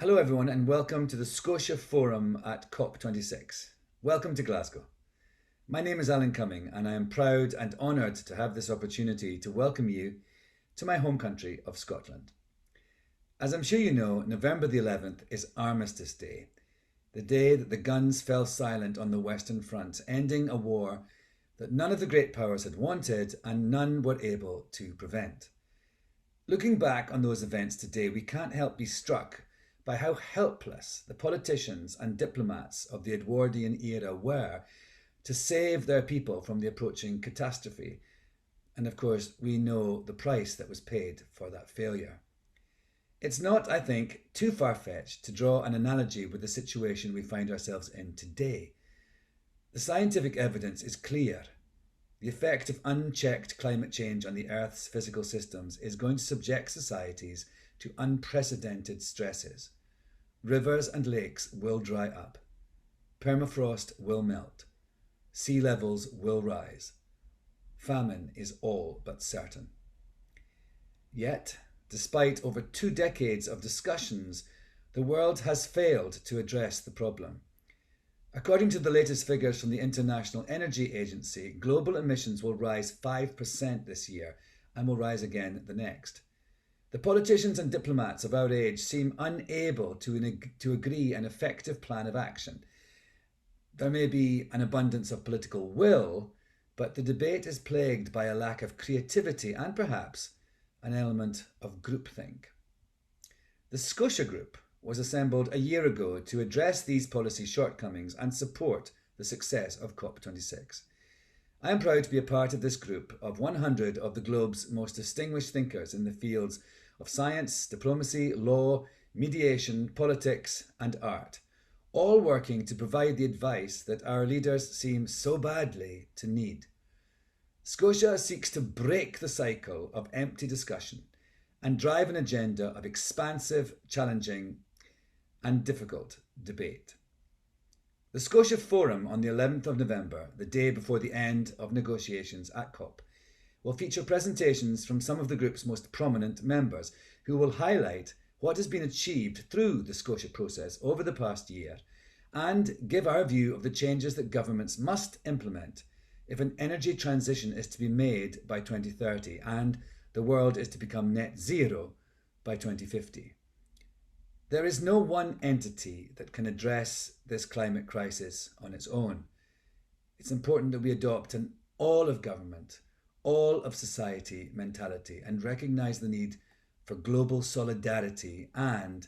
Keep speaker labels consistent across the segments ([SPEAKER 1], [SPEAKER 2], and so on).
[SPEAKER 1] Hello everyone and welcome to the Scotia Forum at COP26. Welcome to Glasgow. My name is Alan Cumming and I am proud and honoured to have this opportunity to welcome you to my home country of Scotland. As I'm sure you know, November the 11th is Armistice Day, the day that the guns fell silent on the Western Front, ending a war that none of the great powers had wanted and none were able to prevent. Looking back on those events today, we can't help be struck by how helpless the politicians and diplomats of the Edwardian era were to save their people from the approaching catastrophe. And of course, we know the price that was paid for that failure. It's not, I think, too far-fetched to draw an analogy with the situation we find ourselves in today. The scientific evidence is clear. The effect of unchecked climate change on the Earth's physical systems is going to subject societies to unprecedented stresses. Rivers and lakes will dry up. Permafrost will melt. Sea levels will rise. Famine is all but certain. Yet, despite over 2 decades of discussions, the world has failed to address the problem. According to the latest figures from the International Energy Agency, global emissions will rise 5% this year and will rise again the next. The politicians and diplomats of our age seem unable to agree an effective plan of action. There may be an abundance of political will, but the debate is plagued by a lack of creativity and perhaps an element of groupthink. The Scotia Group was assembled a year ago to address these policy shortcomings and support the success of COP26. I am proud to be a part of this group of 100 of the globe's most distinguished thinkers in the fields of science, diplomacy, law, mediation, politics, and art, all working to provide the advice that our leaders seem so badly to need. Scotia seeks to break the cycle of empty discussion and drive an agenda of expansive, challenging, and difficult debate. The Scotia Forum on the 11th of November, the day before the end of negotiations at COP, will feature presentations from some of the group's most prominent members who will highlight what has been achieved through the Scotia process over the past year and give our view of the changes that governments must implement if an energy transition is to be made by 2030 and the world is to become net zero by 2050. There is no one entity that can address this climate crisis on its own. It's important that we adopt an all of government, all of society mentality and recognise the need for global solidarity and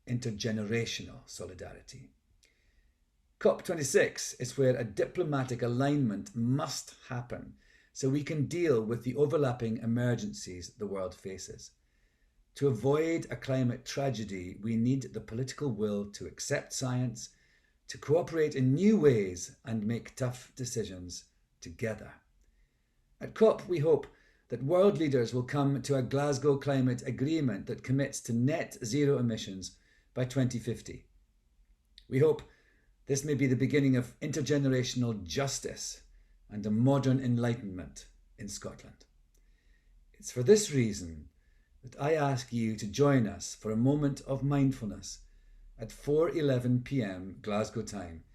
[SPEAKER 1] intergenerational solidarity. COP26 is where a diplomatic alignment must happen so we can deal with the overlapping emergencies the world faces. To avoid a climate tragedy, we need the political will to accept science, to cooperate in new ways and make tough decisions together. At COP, we hope that world leaders will come to a Glasgow climate agreement that commits to net zero emissions by 2050. We hope this may be the beginning of intergenerational justice and a modern enlightenment in Scotland. It's for this reason that I ask you to join us for a moment of mindfulness at 4:11 p.m. Glasgow time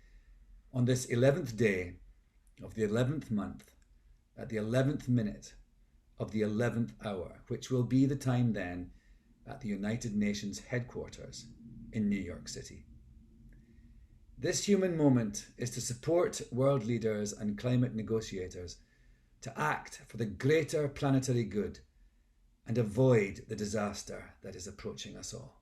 [SPEAKER 1] on this 11th day of the 11th month at the 11th minute of the 11th hour, which will be the time then at the United Nations headquarters in New York City. This human moment is to support world leaders and climate negotiators to act for the greater planetary good and avoid the disaster that is approaching us all.